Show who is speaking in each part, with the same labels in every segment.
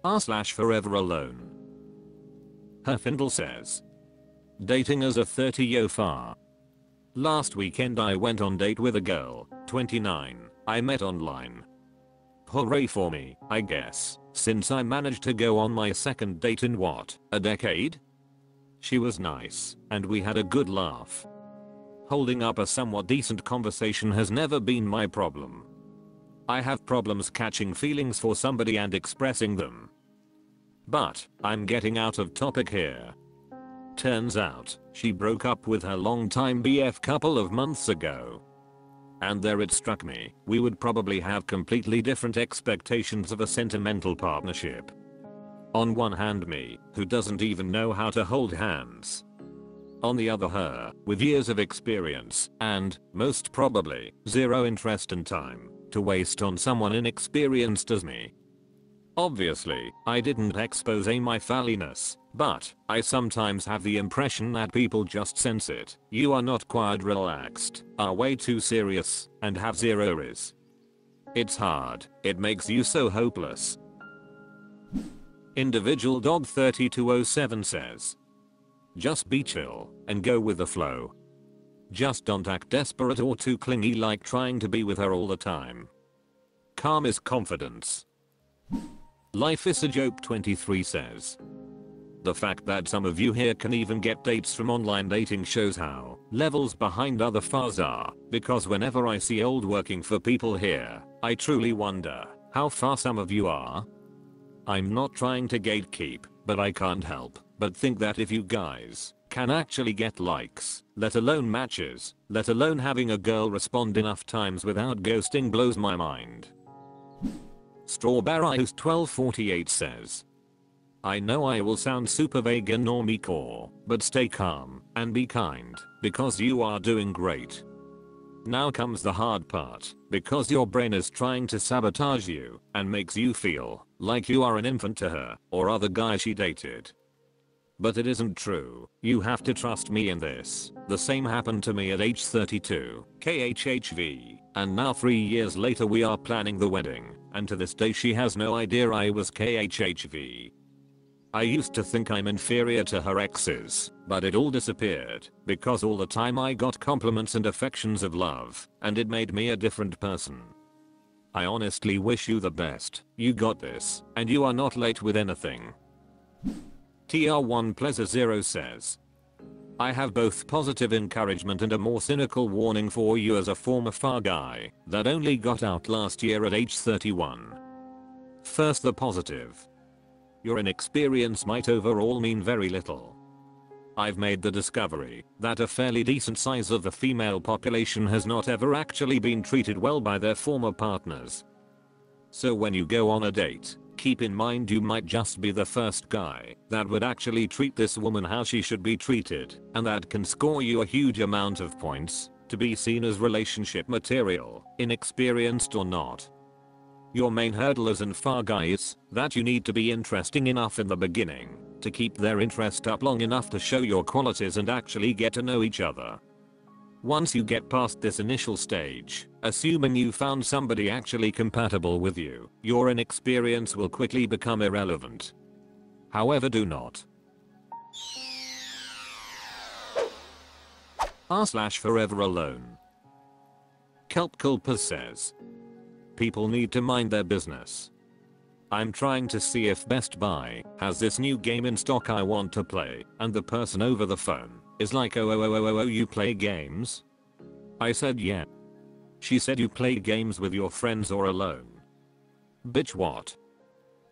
Speaker 1: r/ForeverAlone. Herfindle says. Dating as a 30-yo far. Last weekend I went on date with a girl, 29, I met online. Hooray for me, I guess, since I managed to go on my second date in what, a decade? She was nice, and we had a good laugh. Holding up a somewhat decent conversation has never been my problem. I have problems catching feelings for somebody and expressing them. But, I'm getting out of topic here. Turns out, she broke up with her longtime BF couple of months ago. And there it struck me, we would probably have completely different expectations of a sentimental partnership. On one hand me, who doesn't even know how to hold hands. On the other her, with years of experience, and, most probably, zero interest and time, to waste on someone inexperienced as me. Obviously, I didn't expose my falliness, but, I sometimes have the impression that people just sense it. You are not quite relaxed, are way too serious, and have zero riz. It's hard, it makes you so hopeless. Individual Dog 3207 says. Just be chill, and go with the flow. Just don't act desperate or too clingy like trying to be with her all the time. Calm is confidence. Life is a joke 23 says. The fact that some of you here can even get dates from online dating shows how levels behind other FARs are, because whenever I see old working for people here, I truly wonder how far some of you are. I'm not trying to gatekeep, but I can't help but think that if you guys can actually get likes, let alone matches, let alone having a girl respond enough times without ghosting blows my mind. Strawberry Host 1248 says. I know I will sound super vague and normie-core, but stay calm and be kind, because you are doing great. Now comes the hard part, because your brain is trying to sabotage you and makes you feel like you are an infant to her or other guy she dated. But it isn't true, you have to trust me in this. The same happened to me at age 32, KHHV, and now 3 years later we are planning the wedding, and to this day she has no idea I was KHHV. I used to think I'm inferior to her exes, but it all disappeared, because all the time I got compliments and affections of love, and it made me a different person. I honestly wish you the best, you got this, and you are not late with anything. TR1 Pleasure 0 says. I have both positive encouragement and a more cynical warning for you as a former FAR guy that only got out last year at age 31. First the positive. Your inexperience might overall mean very little. I've made the discovery that a fairly decent size of the female population has not ever actually been treated well by their former partners. So when you go on a date, keep in mind you might just be the first guy that would actually treat this woman how she should be treated, and that can score you a huge amount of points to be seen as relationship material, inexperienced or not. Your main hurdle as an FAR guy is that you need to be interesting enough in the beginning to keep their interest up long enough to show your qualities and actually get to know each other. Once you get past this initial stage, assuming you found somebody actually compatible with you, your inexperience will quickly become irrelevant. However, do not r/ForeverAlone. Kelpkulpa says. People need to mind their business. I'm trying to see if Best Buy has this new game in stock I want to play, and the person over the phone is like, oh, you play games? I said yeah. She said you play games with your friends or alone. Bitch, what?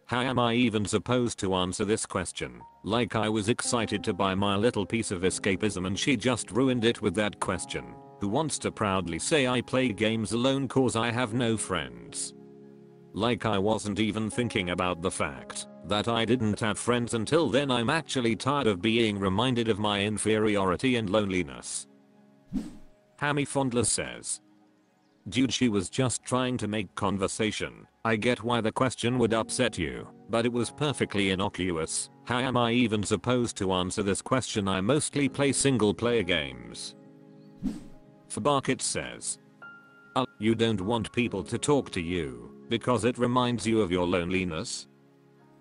Speaker 1: How am I even supposed to answer this question? Like I was excited to buy my little piece of escapism and she just ruined it with that question. Who wants to proudly say I play games alone cause I have no friends? Like I wasn't even thinking about the fact that I didn't have friends until then. I'm actually tired of being reminded of my inferiority and loneliness. Hammy Fondler says. Dude, she was just trying to make conversation. I get why the question would upset you, but it was perfectly innocuous. How am I even supposed to answer this question? I mostly play single player games. Fabarkit says. You don't want people to talk to you because it reminds you of your loneliness?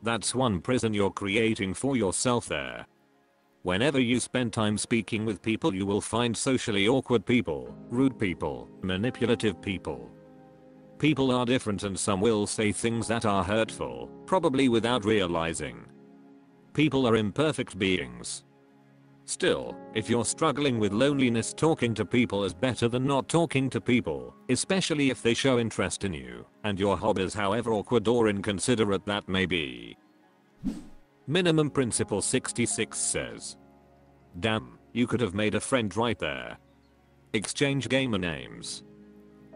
Speaker 1: That's one prison you're creating for yourself there. Whenever you spend time speaking with people, you will find socially awkward people, rude people, manipulative people. People are different and some will say things that are hurtful, probably without realizing. People are imperfect beings. Still, if you're struggling with loneliness, talking to people is better than not talking to people, especially if they show interest in you and your hobbies, however awkward or inconsiderate that may be. Minimum Principle 66 says, damn, you could have made a friend right there. Exchange gamer names.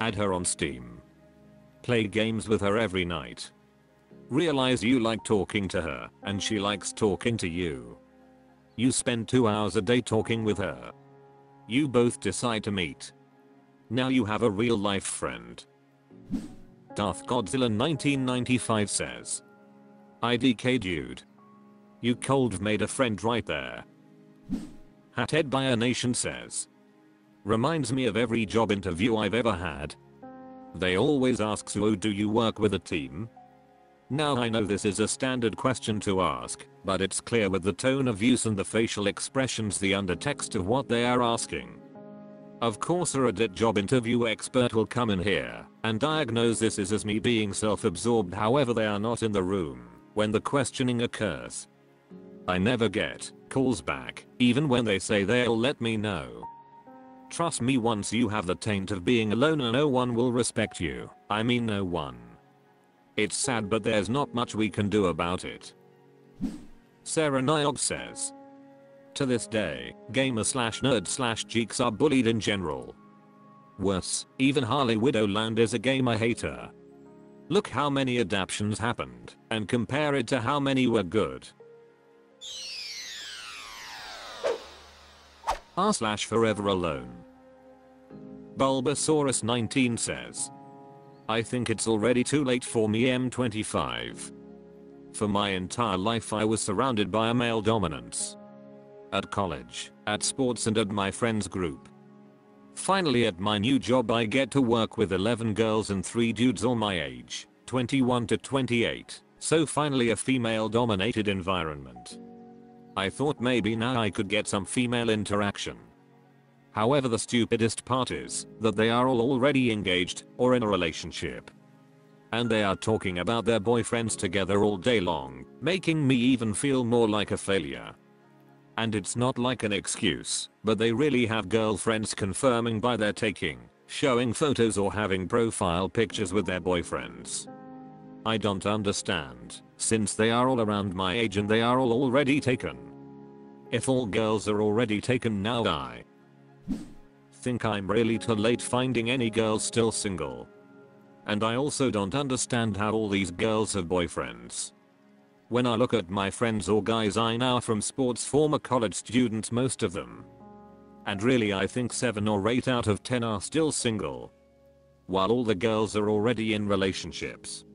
Speaker 1: Add her on Steam. Play games with her every night. Realize you like talking to her and she likes talking to you. You spend 2 hours a day talking with her. You both decide to meet. Now you have a real life friend. Darth Godzilla 1995 says, IDK dude. You cold made a friend right there. Hathead by a Nation says, reminds me of every job interview I've ever had. They always ask, so do you work with a team? Now I know this is a standard question to ask, but it's clear with the tone of use and the facial expressions the undertext of what they are asking. Of course a Reddit job interview expert will come in here and diagnose this as me being self-absorbed, however they are not in the room when the questioning occurs. I never get calls back, even when they say they'll let me know. Trust me, once you have the taint of being alone, no one will respect you. I mean no one. It's sad, but there's not much we can do about it. Sarah Nyog says, to this day, gamer/nerd/geeks are bullied in general. Worse, even Harley Widowland is a gamer hater. Look how many adaptations happened, and compare it to how many were good. r/ForeverAlone. Bulbasaurus 19 says, I think it's already too late for me, M25. For my entire life I was surrounded by a male dominance. At college, at sports and at my friends group. Finally at my new job I get to work with 11 girls and 3 dudes all my age, 21 to 28, so finally a female dominated environment. I thought maybe now I could get some female interaction. However, the stupidest part is that they are all already engaged or in a relationship. And they are talking about their boyfriends together all day long, making me even feel more like a failure. And it's not like an excuse, but they really have girlfriends, confirming by their taking, showing photos or having profile pictures with their boyfriends. I don't understand, since they are all around my age and they are all already taken. If all girls are already taken now, I think I'm really too late finding any girls still single. And I also don't understand how all these girls have boyfriends. When I look at my friends or guys I know from sports, former college students, most of them. And really I think 7 or 8 out of 10 are still single. While all the girls are already in relationships.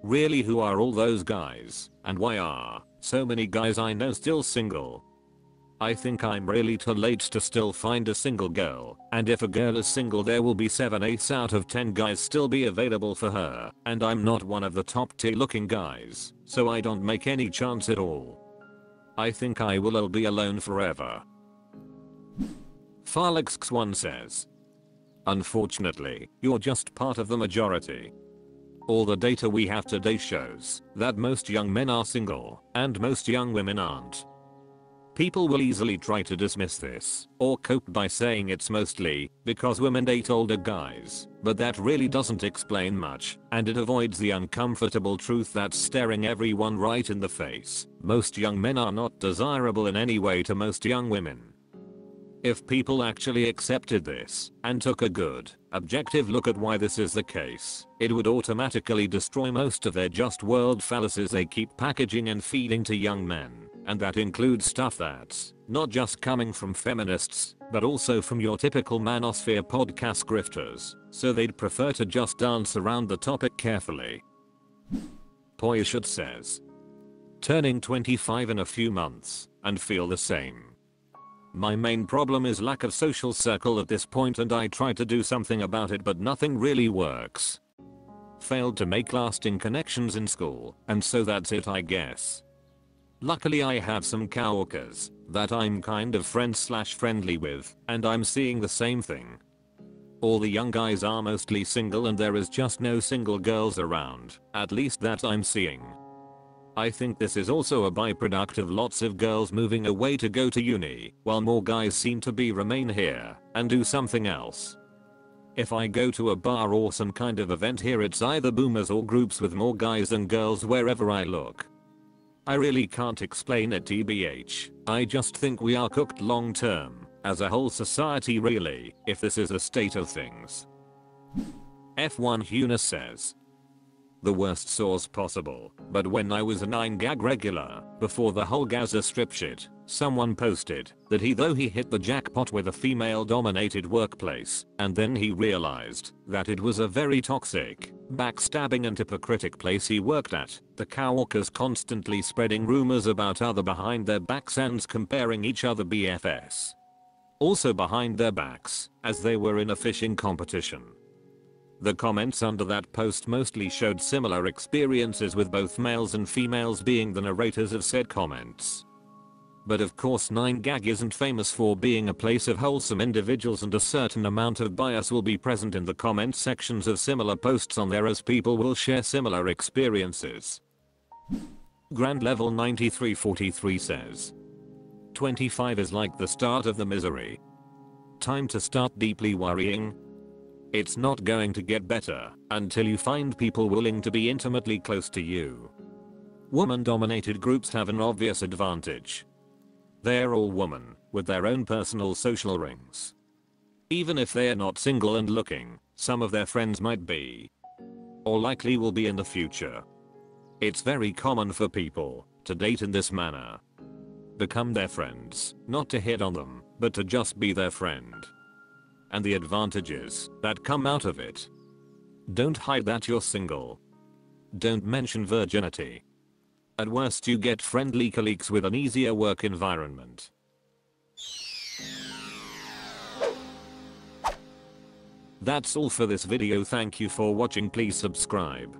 Speaker 1: Really, who are all those guys, and why are so many guys I know still single? I think I'm really too late to still find a single girl, and if a girl is single there will be 7/8 out of 10 guys still be available for her, and I'm not one of the top tier looking guys, so I don't make any chance at all. I think I will all be alone forever. Farlix1 says, unfortunately, you're just part of the majority. All the data we have today shows that most young men are single, and most young women aren't. People will easily try to dismiss this, or cope by saying it's mostly because women date older guys, but that really doesn't explain much, and it avoids the uncomfortable truth that's staring everyone right in the face. Most young men are not desirable in any way to most young women. If people actually accepted this, and took a good, objective look at why this is the case, it would automatically destroy most of their just world fallacies they keep packaging and feeding to young men. And that includes stuff that's not just coming from feminists, but also from your typical manosphere podcast grifters, so they'd prefer to just dance around the topic carefully. Poyshut says, turning 25 in a few months, and feel the same. My main problem is lack of social circle at this point, and I try to do something about it but nothing really works. failed to make lasting connections in school, and so that's it I guess. Luckily I have some coworkers that I'm kind of friendly with, and I'm seeing the same thing. All the young guys are mostly single and there is just no single girls around, at least that I'm seeing. I think this is also a byproduct of lots of girls moving away to go to uni, while more guys seem to remain here and do something else. If I go to a bar or some kind of event here, it's either boomers or groups with more guys than girls wherever I look. I really can't explain it tbh, I just think we are cooked long term, as a whole society really, if this is a state of things. F1 Huna says, the worst source possible, but when I was a 9gag regular, before the whole Gaza Strip shit, someone posted that though he hit the jackpot with a female dominated workplace, and then he realized that it was a very toxic, backstabbing and hypocritic place he worked at, the coworkers constantly spreading rumors about other behind their backs and comparing each other BFS. Also behind their backs, as they were in a fishing competition. The comments under that post mostly showed similar experiences, with both males and females being the narrators of said comments. But of course 9gag isn't famous for being a place of wholesome individuals, and a certain amount of bias will be present in the comment sections of similar posts on there, as people will share similar experiences. Grand Level 9343 says, 25 is like the start of the misery. Time to start deeply worrying. It's not going to get better until you find people willing to be intimately close to you. Woman-dominated groups have an obvious advantage. They're all women, with their own personal social rings. Even if they're not single and looking, some of their friends might be. Or likely will be in the future. It's very common for people to date in this manner. Become their friends, not to hit on them, but to just be their friend. And the advantages that come out of it. Don't hide that you're single. Don't mention virginity. At worst you get friendly colleagues with an easier work environment. That's all for this video, thank you for watching, please subscribe.